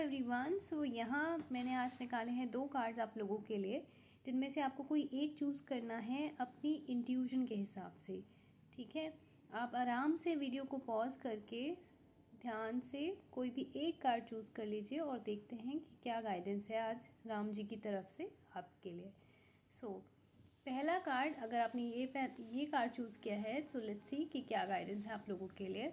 Everyone. सो यहाँ मैंने आज निकाले हैं 2 कार्ड्स आप लोगों के लिए, जिनमें से आपको कोई एक चूज़ करना है अपनी इंट्यूशन के हिसाब से। ठीक है, आप आराम से वीडियो को पॉज करके ध्यान से कोई भी एक कार्ड चूज़ कर लीजिए और देखते हैं कि क्या गाइडेंस है आज राम जी की तरफ से आपके लिए। पहला कार्ड, अगर आपने ये कार्ड चूज़ किया है, सो लेट्स सी कि क्या गाइडेंस है आप लोगों के लिए।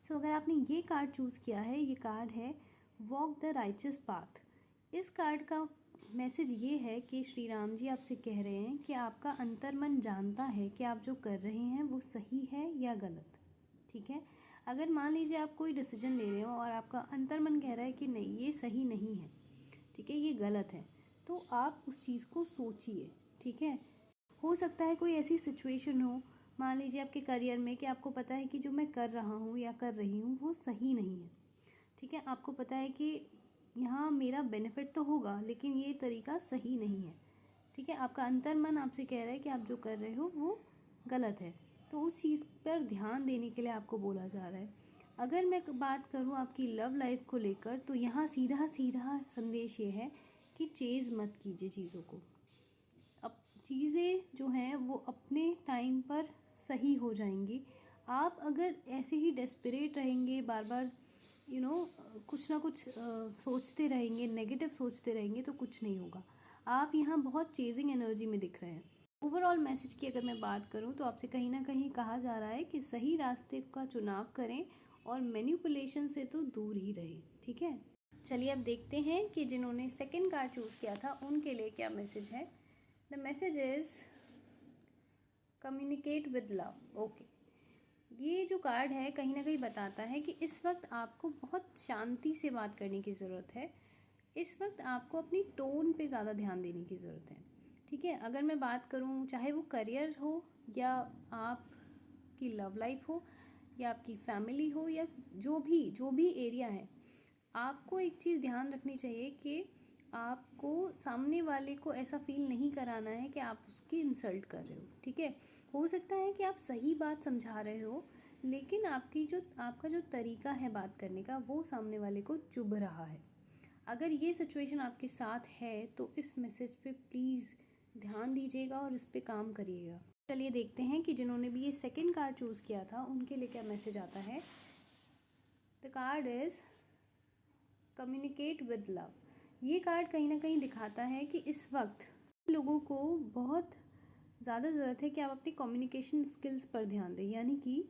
अगर आपने ये कार्ड चूज़ किया है, ये कार्ड है वॉक द राइचस पाथ। इस कार्ड का मैसेज ये है कि श्री राम जी आपसे कह रहे हैं कि आपका अंतर्मन जानता है कि आप जो कर रहे हैं वो सही है या गलत। ठीक है, अगर मान लीजिए आप कोई डिसीजन ले रहे हो और आपका अंतर्मन कह रहा है कि नहीं ये सही नहीं है, ठीक है, ये गलत है, तो आप उस चीज़ को सोचिए। ठीक है, हो सकता है कोई ऐसी सिचुएशन हो, मान लीजिए आपके करियर में, कि आपको पता है कि जो मैं कर रहा हूँ या कर रही हूँ वो सही नहीं है। ठीक है, आपको पता है कि यहाँ मेरा बेनिफिट तो होगा लेकिन ये तरीका सही नहीं है। ठीक है, आपका अंतर्मन आपसे कह रहा है कि आप जो कर रहे हो वो गलत है, तो उस चीज़ पर ध्यान देने के लिए आपको बोला जा रहा है। अगर मैं बात करूँ आपकी लव लाइफ को लेकर, तो यहाँ सीधा सीधा संदेश ये है कि चेज़ मत कीजिए चीज़ों को। अब चीज़ें जो हैं वो अपने टाइम पर सही हो जाएंगी। आप अगर ऐसे ही डेस्परेट रहेंगे, बार बार कुछ ना कुछ सोचते रहेंगे, नेगेटिव सोचते रहेंगे, तो कुछ नहीं होगा। आप यहाँ बहुत चेजिंग एनर्जी में दिख रहे हैं। ओवरऑल मैसेज की अगर मैं बात करूँ तो आपसे कहीं ना कहीं कहा जा रहा है कि सही रास्ते का चुनाव करें और मैनिपुलेशन से तो दूर ही रहें। ठीक है, चलिए अब देखते हैं कि जिन्होंने सेकेंड कार्ड चूज़ किया था उनके लिए क्या मैसेज है। The message is communicate with love. Okay, ये जो कार्ड है कहीं ना कहीं बताता है कि इस वक्त आपको बहुत शांति से बात करने की ज़रूरत है। इस वक्त आपको अपनी टोन पे ज़्यादा ध्यान देने की ज़रूरत है। ठीक है, अगर मैं बात करूँ, चाहे वो करियर हो या आपकी लव लाइफ हो या आपकी फैमिली हो या जो भी एरिया है, आपको एक चीज़ ध्यान रखनी चाहिए कि आपको सामने वाले को ऐसा फील नहीं कराना है कि आप उसकी इंसल्ट कर रहे हो। ठीक है, हो सकता है कि आप सही बात समझा रहे हो लेकिन आपका जो तरीका है बात करने का वो सामने वाले को चुभ रहा है। अगर ये सिचुएशन आपके साथ है तो इस मैसेज पे प्लीज़ ध्यान दीजिएगा और इस पे काम करिएगा। चलिए देखते हैं कि जिन्होंने भी ये सेकंड कार्ड चूज़ किया था उनके लिए क्या मैसेज आता है। The card is communicate with love. ये कार्ड कहीं ना कहीं दिखाता है कि इस वक्त लोगों को बहुत ज़्यादा ज़रूरत है कि आप अपनी कम्युनिकेशन स्किल्स पर ध्यान दें। यानी कि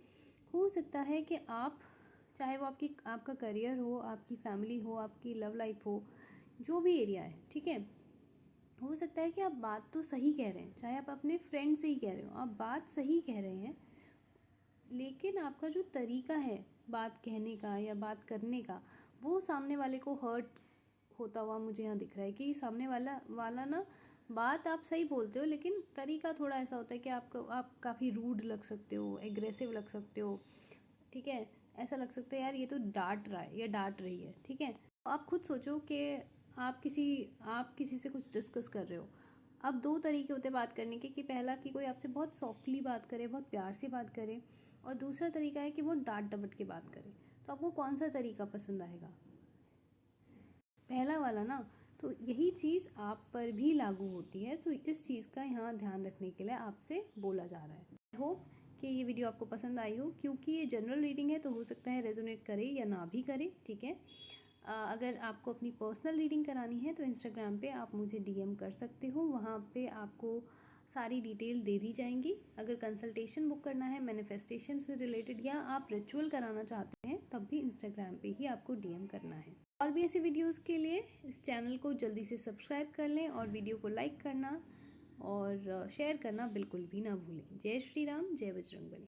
हो सकता है कि आप, चाहे वो आपका करियर हो, आपकी फैमिली हो, आपकी लव लाइफ हो, जो भी एरिया है, ठीक है, हो सकता है कि आप बात तो सही कह रहे हैं, चाहे आप अपने फ्रेंड से ही कह रहे हो, आप बात सही कह रहे हैं, लेकिन आपका जो तरीका है बात कहने का या बात करने का वो सामने वाले को हर्ट होता हुआ मुझे यहाँ दिख रहा है। कि सामने वाला ना, बात आप सही बोलते हो लेकिन तरीका थोड़ा ऐसा होता है कि आप काफ़ी रूड लग सकते हो, एग्रेसिव लग सकते हो। ठीक है, ऐसा लग सकता है यार ये तो डांट रहा है या डांट रही है। ठीक है, तो आप खुद सोचो कि आप किसी से कुछ डिस्कस कर रहे हो। अब 2 तरीके होते हैं बात करने के, कि पहला कि कोई आपसे बहुत सॉफ्टली बात करे, बहुत प्यार से बात करे, और दूसरा तरीका है कि वो डांट डपट के बात करे। तो आपको कौन सा तरीका पसंद आएगा? पहला वाला ना। तो यही चीज़ आप पर भी लागू होती है, तो इस चीज़ का यहाँ ध्यान रखने के लिए आपसे बोला जा रहा है। आई होप कि ये वीडियो आपको पसंद आई हो, क्योंकि ये जनरल रीडिंग है तो हो सकता है रेजोनेट करे या ना भी करे। ठीक है, अगर आपको अपनी पर्सनल रीडिंग करानी है तो इंस्टाग्राम पे आप मुझे डीएम कर सकते हो, वहाँ पे आपको सारी डिटेल दे दी जाएंगी। अगर कंसल्टेशन बुक करना है मैनिफेस्टेशन से रिलेटेड या आप रिचुअल कराना चाहते हैं तब भी इंस्टाग्राम पे ही आपको डीएम करना है। और भी ऐसे वीडियोस के लिए इस चैनल को जल्दी से सब्सक्राइब कर लें और वीडियो को लाइक करना और शेयर करना बिल्कुल भी ना भूलें। जय श्री राम, जय बजरंगबली।